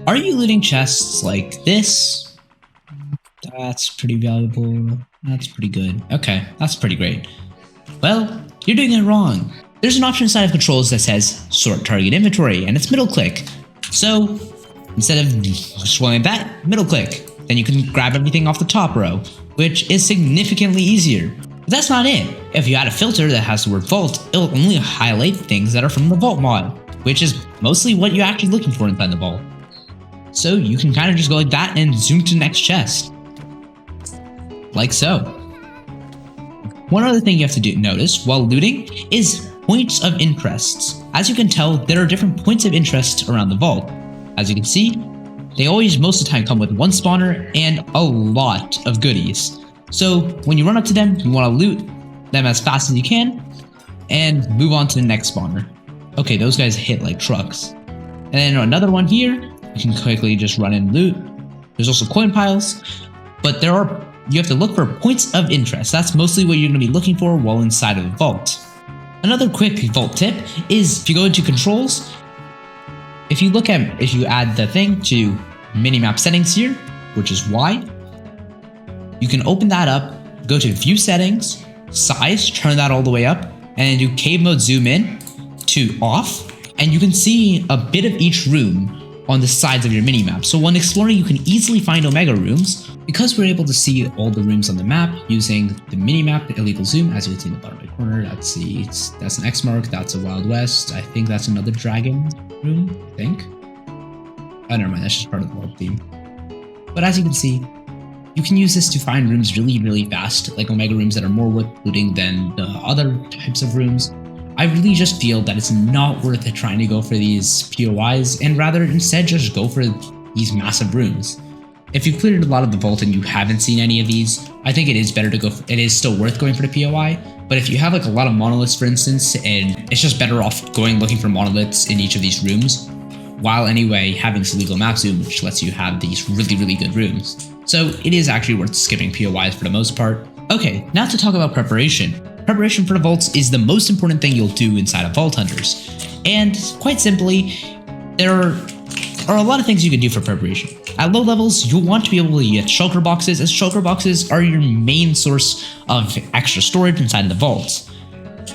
Are you looting chests like this? That's pretty valuable. That's pretty good. Okay, that's pretty great. Well, you're doing it wrong. There's an option inside of controls that says sort target inventory, and it's middle click. So instead of scrolling that, middle click. Then you can grab everything off the top row, which is significantly easier. But that's not it. If you add a filter that has the word vault, it'll only highlight things that are from the vault mod, which is mostly what you're actually looking for inside the vault. So you can kind of just go like that and zoom to the next chest. Like so. One other thing you have to notice while looting is points of interest. As you can tell, there are different points of interest around the vault. As you can see, they always most of the time come with one spawner and a lot of goodies. So when you run up to them, you want to loot them as fast as you can and move on to the next spawner. Okay, those guys hit like trucks. And then another one here, you can quickly just run and loot. There's also coin piles, but you have to look for points of interest. That's mostly what you're going to be looking for while inside of the vault. Another quick vault tip is if you go into controls, if you add the thing to minimap settings here, which is Y, you can open that up, go to view settings, size, turn that all the way up, and do cave mode zoom in to off, and you can see a bit of each room on the sides of your minimap. So when exploring, you can easily find Omega rooms because we're able to see all the rooms on the map using the minimap illegal zoom. As you can see in the bottom right corner, that's an X mark, that's a Wild West. I think that's another dragon room, I think. Oh, never mind, that's just part of the world theme. But as you can see, you can use this to find rooms really, really fast, like Omega rooms that are more worth looting than the other types of rooms. I really just feel that it's not worth it trying to go for these POIs, and rather instead just go for these massive rooms. If you've cleared a lot of the vault and you haven't seen any of these, I think it is better to go it is still worth going for the POI, but if you have like a lot of monoliths, for instance, and it's just better off looking for monoliths in each of these rooms, while anyway having this illegal map zoom, which lets you have these really, really good rooms. So it is actually worth skipping POIs for the most part. Okay, now to talk about preparation. Preparation for the vaults is the most important thing you'll do inside of Vault Hunters. And quite simply, there are a lot of things you can do for preparation. At low levels, you'll want to be able to get shulker boxes, as shulker boxes are your main source of extra storage inside of the vaults.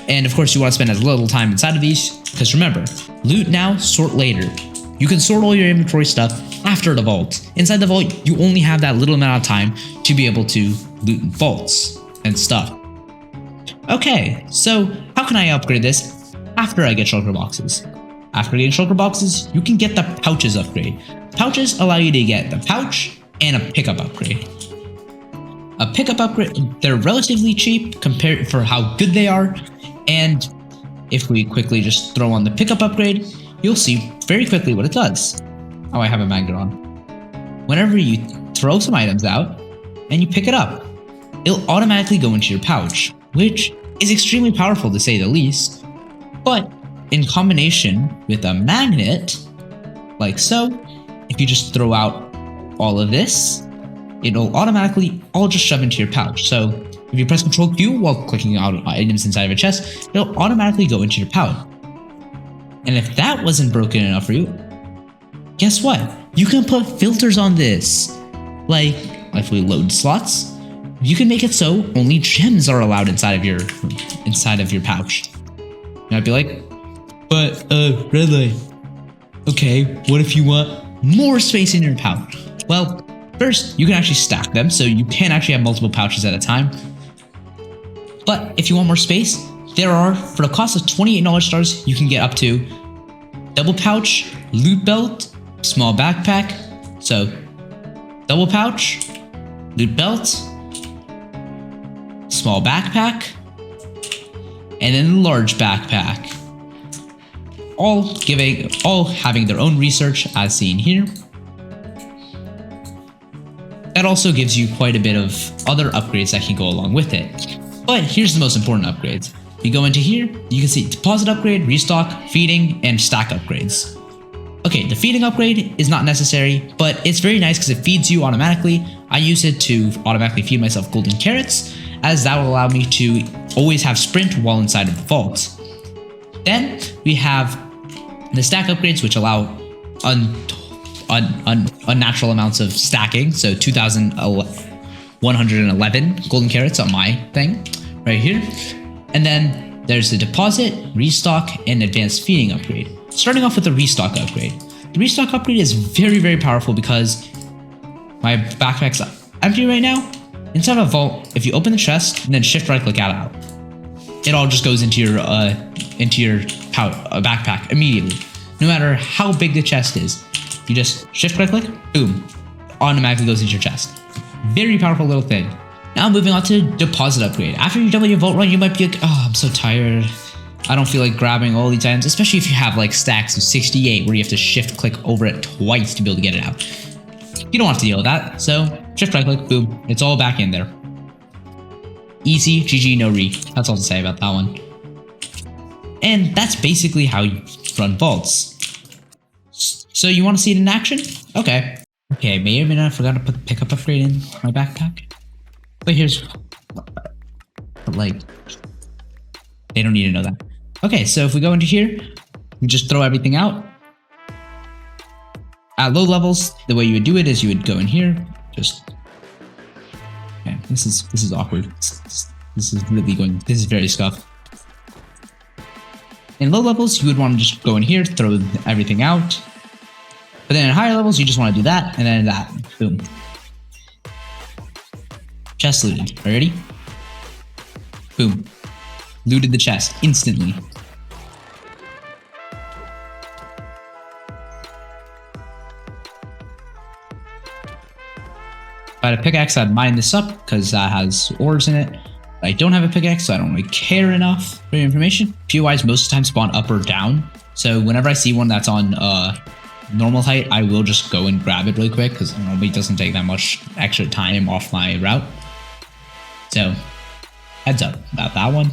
And of course, you want to spend as little time inside of these, because remember, loot now, sort later. You can sort all your inventory stuff after the vault. Inside the vault, you only have that little amount of time to be able to loot vaults and stuff. Okay, so how can I upgrade this after I get shulker boxes? After getting shulker boxes, you can get the pouches upgrade. Pouches allow you to get the pouch and a pickup upgrade. A pickup upgrade, they're relatively cheap compared for how good they are, and if we quickly just throw on the pickup upgrade, you'll see very quickly what it does. Oh, I have a magnet on. Whenever you throw some items out and you pick it up, it'll automatically go into your pouch, which is extremely powerful to say the least. But in combination with a magnet, like so, if you just throw out all of this, it'll automatically all just shove into your pouch. So if you press Ctrl Q while clicking out items inside of a chest, it'll automatically go into your pouch. And if that wasn't broken enough for you, guess what? You can put filters on this. Like if we load slots, you can make it so only gems are allowed inside of your pouch. You might be like, but RedLife, okay, what if you want more space in your pouch? Well, first, you can actually stack them, so you can actually have multiple pouches at a time. But if you want more space, there are, for the cost of $28 stars, you can get up to double pouch, loot belt, small backpack. So, double pouch, loot belt, small backpack, and then large backpack. All having their own research as seen here. That also gives you quite a bit of other upgrades that can go along with it. But here's the most important upgrades. If you go into here, you can see deposit upgrade, restock, feeding, and stack upgrades. Okay, the feeding upgrade is not necessary, but it's very nice because it feeds you automatically. I use it to automatically feed myself golden carrots, as that will allow me to always have sprint while inside of the vault. Then we have the stack upgrades, which allow unnatural amounts of stacking. So 2,111 golden carrots on my thing right here. And then there's the deposit, restock, and advanced feeding upgrade. Starting off with the restock upgrade. The restock upgrade is very, very powerful because my backpack's empty right now. Inside of a vault, if you open the chest and then shift right click out, it all just goes into your backpack immediately. No matter how big the chest is, you just shift right click, boom, automatically goes into your chest. Very powerful little thing. Now moving on to deposit upgrade. After you're done with your vault run, you might be like, oh, I'm so tired. I don't feel like grabbing all these items, especially if you have like stacks of 68 where you have to shift click over it twice to be able to get it out. You don't have to deal with that, so shift right click, boom, it's all back in there. Easy, GG, no re. That's all to say about that one. And that's basically how you run vaults. So you want to see it in action? Okay. Okay, may or may not have forgot to put the pickup upgrade in my backpack. But here's... But like... They don't need to know that. Okay, so if we go into here, we just throw everything out. At low levels, the way you would do it is you would go in here, just... Okay, this is awkward. This is really going... This is very scuffed. In low levels, you would want to just go in here, throw everything out. But then in higher levels, you just want to do that, and then that. Boom. Chest looted. Are you ready? Boom. Looted the chest instantly. If I had a pickaxe, I'd mine this up because that has ores in it. I don't have a pickaxe, so I don't really care enough for your information. POIs most of the time spawn up or down. So whenever I see one that's on normal height, I will just go and grab it really quick because normally it doesn't take that much extra time off my route. So heads up about that one.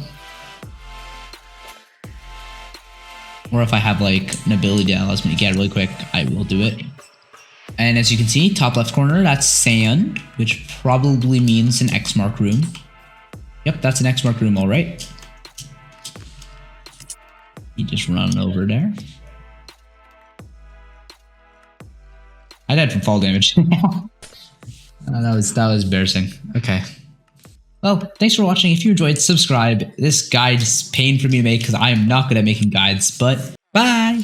Or if I have like an ability that allows me to get it really quick, I will do it. And as you can see, top left corner, that's sand, which probably means an X mark room. Yep, that's an X mark room, all right. You just run over there. I died from fall damage. that was embarrassing. Okay. Well, thanks for watching. If you enjoyed, subscribe. This guide is pain for me to make because I am not good at making guides, but bye!